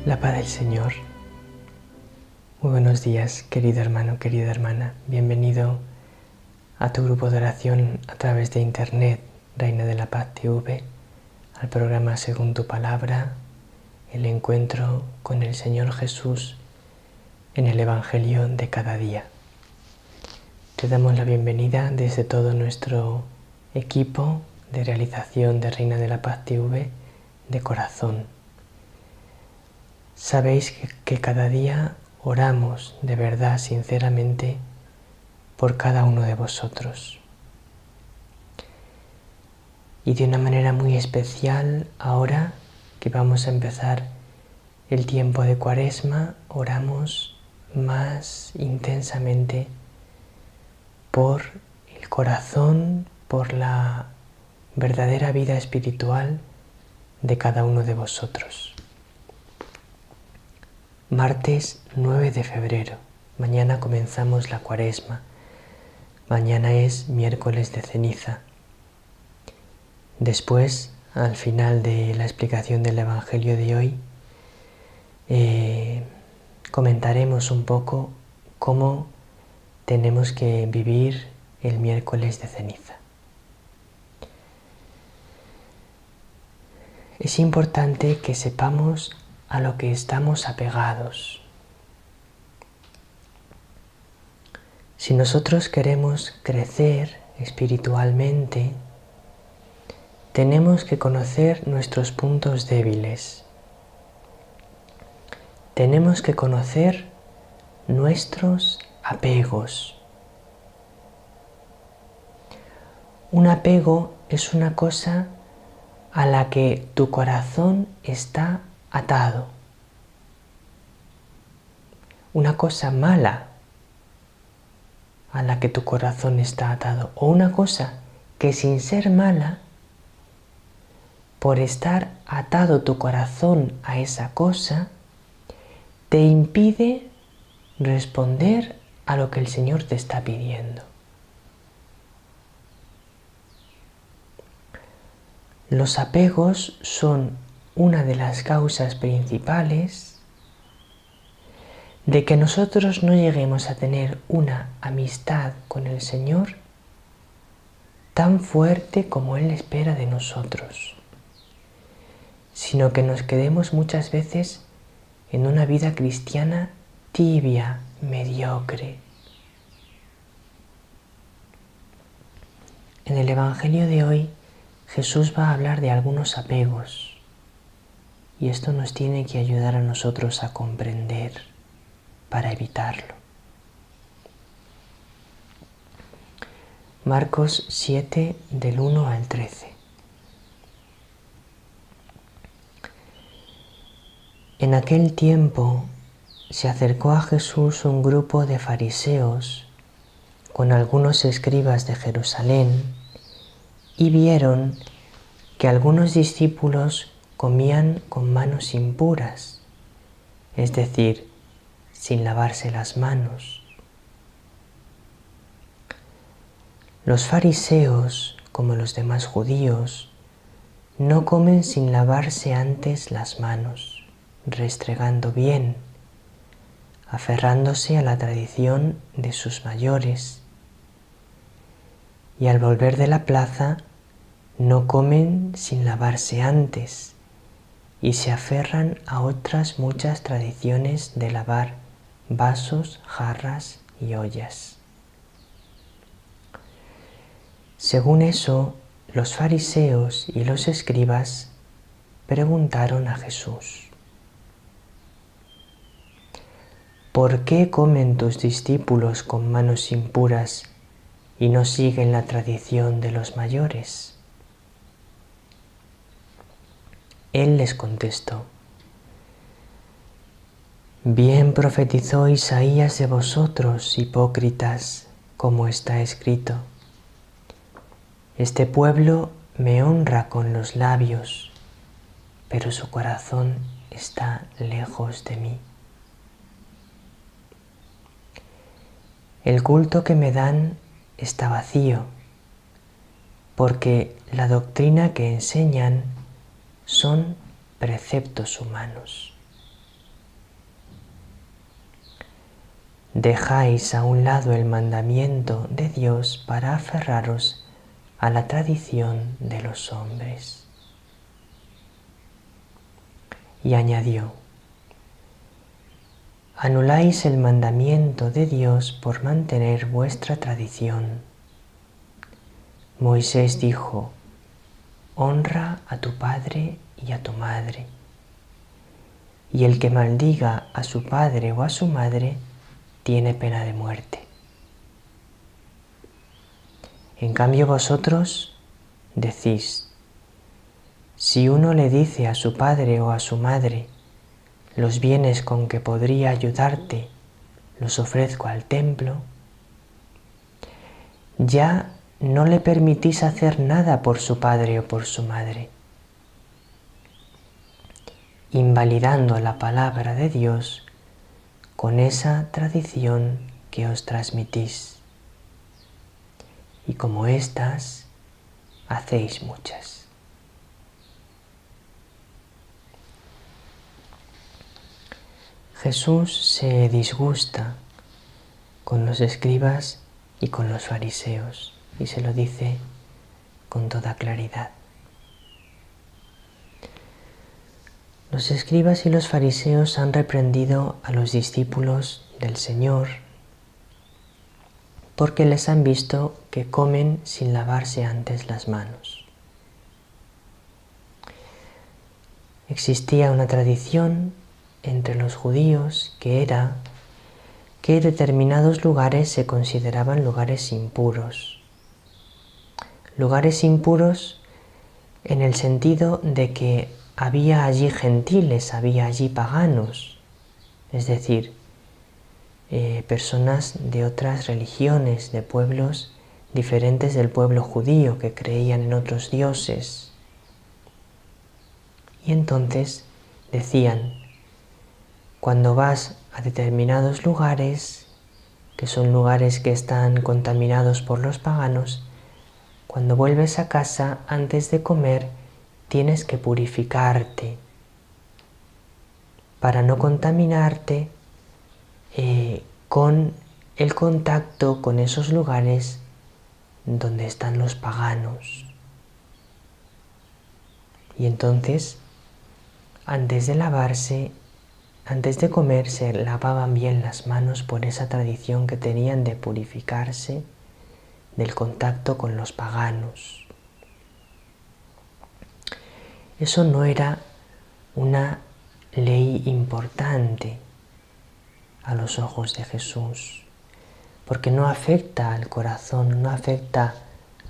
La paz del Señor. Muy buenos días, querido hermano, querida hermana. Bienvenido a tu grupo de oración a través de Internet, Reina de la Paz TV, al programa Según tu Palabra, el encuentro con el Señor Jesús en el Evangelio de cada día. Te damos la bienvenida desde todo nuestro equipo de realización de Reina de la Paz TV de corazón. Sabéis que cada día oramos de verdad, sinceramente, por cada uno de vosotros. Y de una manera muy especial, ahora que vamos a empezar el tiempo de Cuaresma, oramos más intensamente por el corazón, por la verdadera vida espiritual de cada uno de vosotros. Martes 9 de febrero. Mañana comenzamos la Cuaresma. Mañana es miércoles de ceniza. Después, al final de la explicación del Evangelio de hoy, comentaremos un poco cómo tenemos que vivir el miércoles de ceniza. Es importante que sepamos a lo que estamos apegados. Si nosotros queremos crecer espiritualmente, tenemos que conocer nuestros puntos débiles. Tenemos que conocer nuestros apegos. Un apego es una cosa a la que tu corazón está atado. Una cosa mala a la que tu corazón está atado. O una cosa que sin ser mala, por estar atado tu corazón a esa cosa, te impide responder a lo que el Señor te está pidiendo. Los apegos son una de las causas principales de que nosotros no lleguemos a tener una amistad con el Señor tan fuerte como Él espera de nosotros, sino que nos quedemos muchas veces en una vida cristiana tibia, mediocre. En el Evangelio de hoy, Jesús va a hablar de algunos apegos, y esto nos tiene que ayudar a nosotros a comprender para evitarlo. Marcos 7, del 1 al 13. En aquel tiempo se acercó a Jesús un grupo de fariseos con algunos escribas de Jerusalén y vieron que algunos discípulos comían con manos impuras, es decir, sin lavarse las manos. Los fariseos, como los demás judíos, no comen sin lavarse antes las manos, restregando bien, aferrándose a la tradición de sus mayores, y al volver de la plaza no comen sin lavarse antes y se aferran a otras muchas tradiciones de lavar vasos, jarras y ollas. Según eso, los fariseos y los escribas preguntaron a Jesús: ¿por qué comen tus discípulos con manos impuras y no siguen la tradición de los mayores? Él les contestó: bien profetizó Isaías de vosotros, hipócritas, como está escrito: este pueblo me honra con los labios, pero su corazón está lejos de mí. El culto que me dan está vacío, porque la doctrina que enseñan son preceptos humanos. dejáis a un lado el mandamiento de Dios para aferraros a la tradición de los hombres. Y añadió: anuláis el mandamiento de Dios por mantener vuestra tradición. Moisés dijo: honra a tu padre y a tu madre. Y el que maldiga a su padre o a su madre tiene pena de muerte. En cambio vosotros decís: si uno le dice a su padre o a su madre, los bienes con que podría ayudarte los ofrezco al templo, ya no le permitís hacer nada por su padre o por su madre, invalidando la palabra de Dios con esa tradición que os transmitís. Y como estas, hacéis muchas. Jesús se disgusta con los escribas y con los fariseos y se lo dice con toda claridad. Los escribas y los fariseos han reprendido a los discípulos del Señor porque les han visto que comen sin lavarse antes las manos. Existía una tradición entre los judíos que era que determinados lugares se consideraban lugares impuros. Lugares impuros en el sentido de que había allí gentiles, había allí paganos, es decir, personas de otras religiones, de pueblos diferentes del pueblo judío que creían en otros dioses. Y entonces decían: cuando vas a determinados lugares, que son lugares que están contaminados por los paganos, cuando vuelves a casa, antes de comer, tienes que purificarte para no contaminarte con el contacto con esos lugares donde están los paganos. Y entonces, antes de lavarse, antes de comer, se lavaban bien las manos por esa tradición que tenían de purificarse del contacto con los paganos. Eso no era una ley importante a los ojos de Jesús, porque no afecta al corazón, no afecta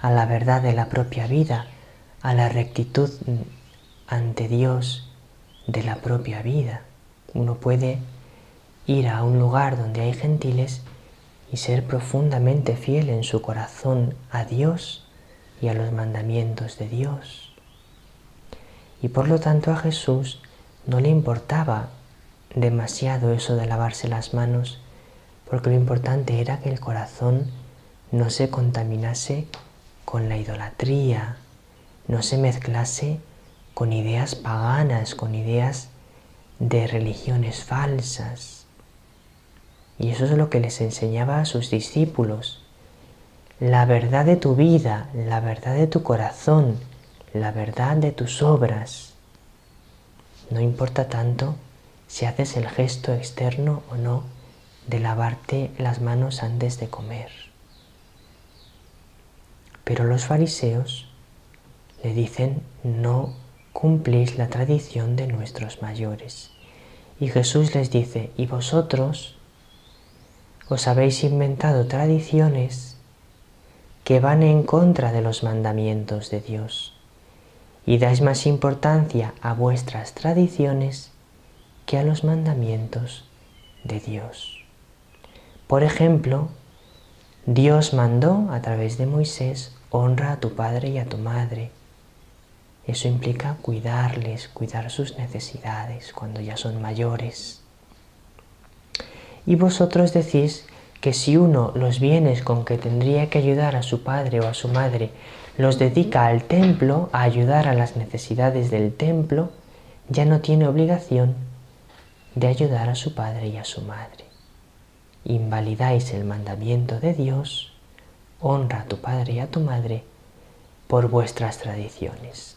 a la verdad de la propia vida, a la rectitud ante Dios de la propia vida. Uno puede ir a un lugar donde hay gentiles y ser profundamente fiel en su corazón a Dios y a los mandamientos de Dios. Y por lo tanto a Jesús no le importaba demasiado eso de lavarse las manos, porque lo importante era que el corazón no se contaminase con la idolatría, no se mezclase con ideas paganas, con ideas de religiones falsas. Y eso es lo que les enseñaba a sus discípulos. La verdad de tu vida, la verdad de tu corazón, la verdad de tus obras. No importa tanto si haces el gesto externo o no de lavarte las manos antes de comer. Pero los fariseos le dicen: no cumplís la tradición de nuestros mayores. Y Jesús les dice: y vosotros os habéis inventado tradiciones que van en contra de los mandamientos de Dios, y dais más importancia a vuestras tradiciones que a los mandamientos de Dios. Por ejemplo, Dios mandó a través de Moisés: honra a tu padre y a tu madre. Eso implica cuidarles, cuidar sus necesidades cuando ya son mayores. Y vosotros decís que si uno los bienes con que tendría que ayudar a su padre o a su madre los dedica al templo, a ayudar a las necesidades del templo, ya no tiene obligación de ayudar a su padre y a su madre. invalidáis el mandamiento de Dios, honra a tu padre y a tu madre, por vuestras tradiciones.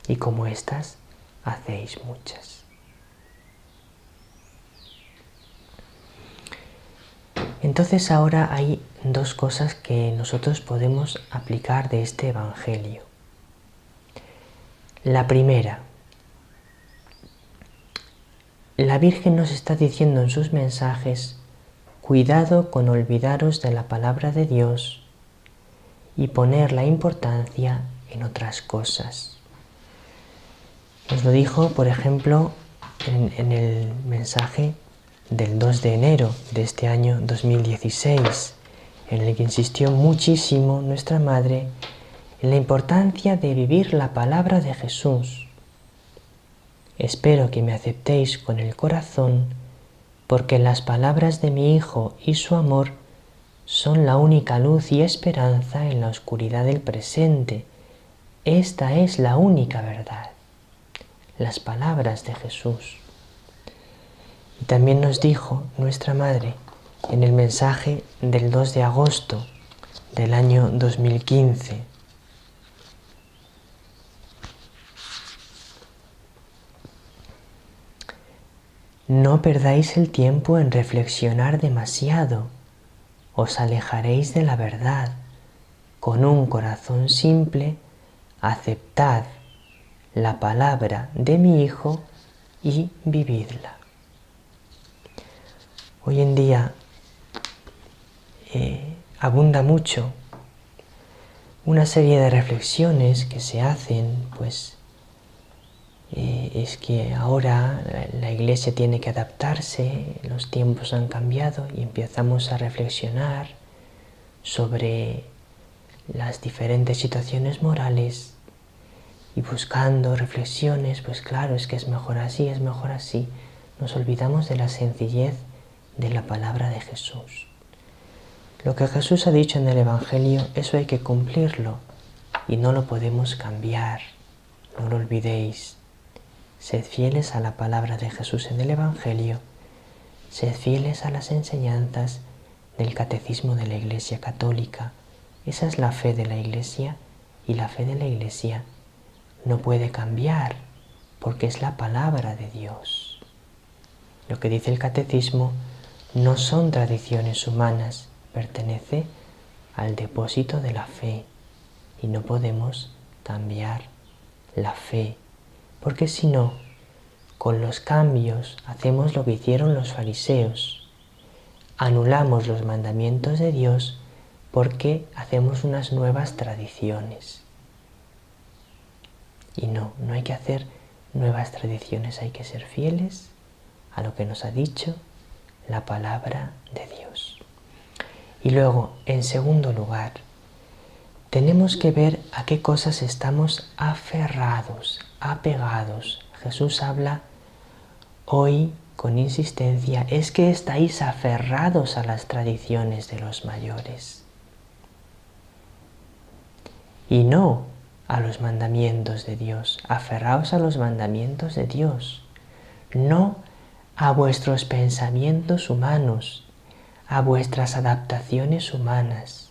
Y como estas, hacéis muchas. Entonces ahora hay dos cosas que nosotros podemos aplicar de este Evangelio. La primera, la Virgen nos está diciendo en sus mensajes: cuidado con olvidaros de la palabra de Dios y poner la importancia en otras cosas. Nos lo dijo, por ejemplo, en el mensaje del 2 de enero de este año 2016, en el que insistió muchísimo nuestra Madre en la importancia de vivir la palabra de Jesús. Espero que me aceptéis con el corazón, porque las palabras de mi Hijo y su amor son la única luz y esperanza en la oscuridad del presente. Esta es la única verdad, las palabras de Jesús. Y también nos dijo nuestra Madre en el mensaje del 2 de agosto del año 2015: no perdáis el tiempo en reflexionar demasiado, os alejaréis de la verdad. Con un corazón simple, aceptad la palabra de mi Hijo y vividla. Hoy en día abunda mucho una serie de reflexiones que se hacen, es que ahora la Iglesia tiene que adaptarse, los tiempos han cambiado y empezamos a reflexionar sobre las diferentes situaciones morales y buscando reflexiones, pues claro, es que es mejor así, es mejor así. Nos olvidamos de la sencillez de la palabra de Jesús. Lo que Jesús ha dicho en el Evangelio, eso hay que cumplirlo y no lo podemos cambiar, no lo olvidéis. Sed fieles a la palabra de Jesús en el Evangelio, sed fieles a las enseñanzas del Catecismo de la Iglesia Católica. Esa es la fe de la Iglesia, y la fe de la Iglesia no puede cambiar porque es la palabra de Dios. Lo que dice el Catecismo no son tradiciones humanas, pertenece al depósito de la fe y no podemos cambiar la fe, porque si no, con los cambios hacemos lo que hicieron los fariseos. Anulamos los mandamientos de Dios porque hacemos unas nuevas tradiciones. Y no hay que hacer nuevas tradiciones, hay que ser fieles a lo que nos ha dicho la palabra de Dios. Y luego, en segundo lugar, tenemos que ver a qué cosas estamos aferrados, apegados. Jesús habla hoy con insistencia: es que estáis aferrados a las tradiciones de los mayores y no a los mandamientos de Dios. Aferraos a los mandamientos de Dios, no a vuestros pensamientos humanos, a vuestras adaptaciones humanas,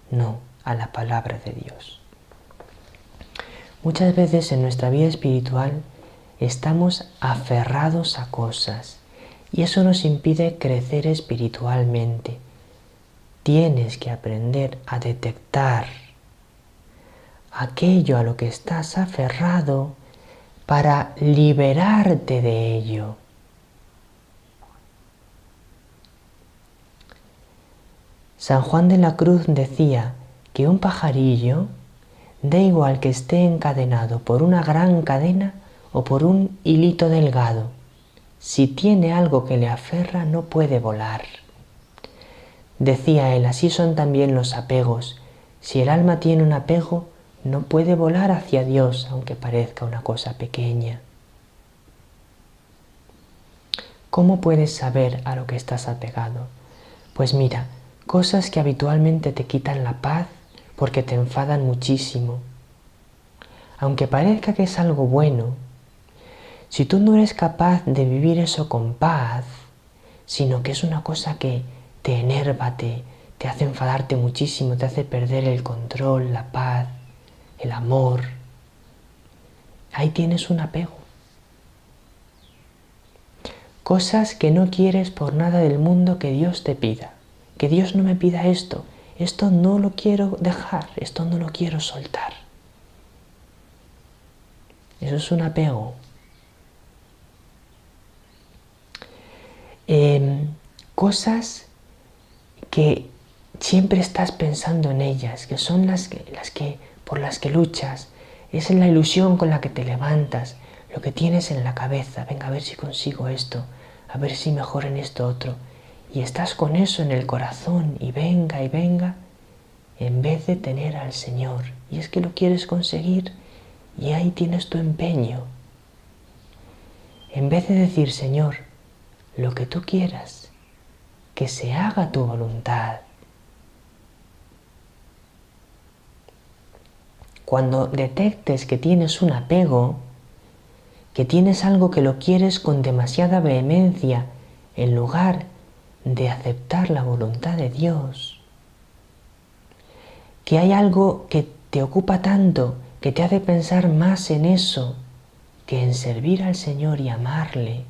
no a la palabra de Dios. Muchas veces en nuestra vida espiritual estamos aferrados a cosas y eso nos impide crecer espiritualmente. Tienes que aprender a detectar aquello a lo que estás aferrado para liberarte de ello. San Juan de la Cruz decía que un pajarillo, da igual que esté encadenado por una gran cadena o por un hilito delgado, si tiene algo que le aferra no puede volar. Decía él: así son también los apegos. Si el alma tiene un apego, no puede volar hacia Dios, aunque parezca una cosa pequeña. ¿Cómo puedes saber a lo que estás apegado? Pues mira, cosas que habitualmente te quitan la paz porque te enfadan muchísimo. Aunque parezca que es algo bueno, si tú no eres capaz de vivir eso con paz, sino que es una cosa que te enerva, te hace enfadarte muchísimo, te hace perder el control, la paz, el amor. Ahí tienes un apego. Cosas que no quieres por nada del mundo que Dios te pida. Que Dios no me pida esto. Esto no lo quiero dejar, esto no lo quiero soltar. Eso es un apego. Cosas que siempre estás pensando en ellas, que son por las que luchas. Es la ilusión con la que te levantas, lo que tienes en la cabeza. Venga, a ver si consigo esto, a ver si mejoro en esto otro. Y estás con eso en el corazón y venga, en vez de tener al Señor. Y es que lo quieres conseguir y ahí tienes tu empeño. En vez de decir, Señor, lo que tú quieras, que se haga tu voluntad. Cuando detectes que tienes un apego, que tienes algo que lo quieres con demasiada vehemencia, en lugar de aceptar la voluntad de Dios, que hay algo que te ocupa tanto, que te hace pensar más en eso que en servir al Señor y amarle,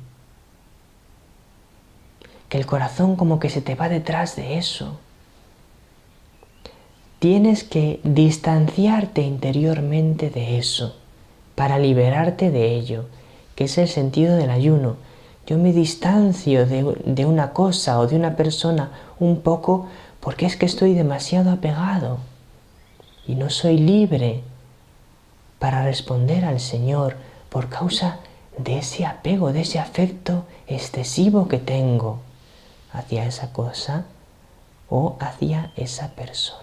que el corazón como que se te va detrás de eso. Tienes que distanciarte interiormente de eso para liberarte de ello, que es el sentido del ayuno. Yo me distancio de una cosa o de una persona un poco porque es que estoy demasiado apegado y no soy libre para responder al Señor por causa de ese apego, de ese afecto excesivo que tengo hacia esa cosa o hacia esa persona.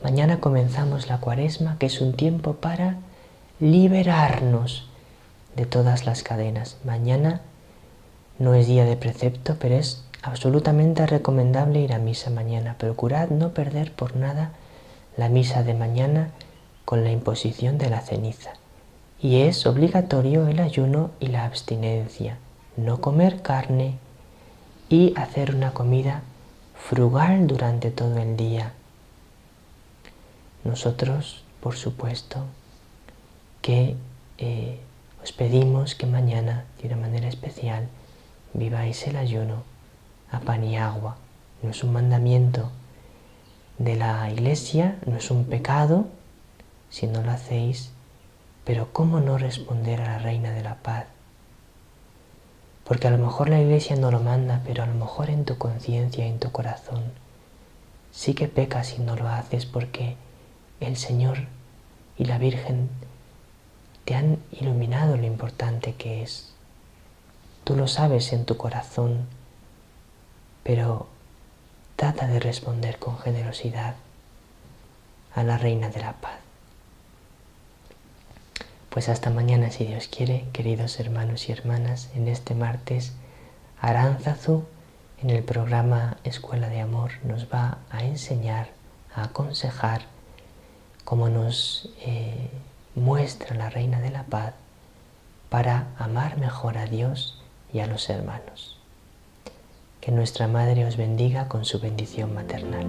Mañana comenzamos la Cuaresma, que es un tiempo para liberarnos de todas las cadenas. Mañana no es día de precepto, pero es absolutamente recomendable ir a misa mañana. Procurad no perder por nada la misa de mañana con la imposición de la ceniza. Y es obligatorio el ayuno y la abstinencia. No comer carne y hacer una comida frugal durante todo el día. Nosotros, por supuesto, que os pedimos que mañana, de una manera especial, viváis el ayuno a pan y agua. No es un mandamiento de la Iglesia, no es un pecado si no lo hacéis, pero ¿cómo no responder a la Reina de la Paz? Porque a lo mejor la Iglesia no lo manda, pero a lo mejor en tu conciencia y en tu corazón sí que pecas si no lo haces, porque el Señor y la Virgen te han iluminado lo importante que es. Tú lo sabes en tu corazón, pero trata de responder con generosidad a la Reina de la Paz. Pues hasta mañana, si Dios quiere, queridos hermanos y hermanas, en este martes Aránzazu, en el programa Escuela de Amor, nos va a enseñar, a aconsejar cómo nos muestra la Reina de la Paz para amar mejor a Dios y a los hermanos. Que nuestra Madre os bendiga con su bendición maternal.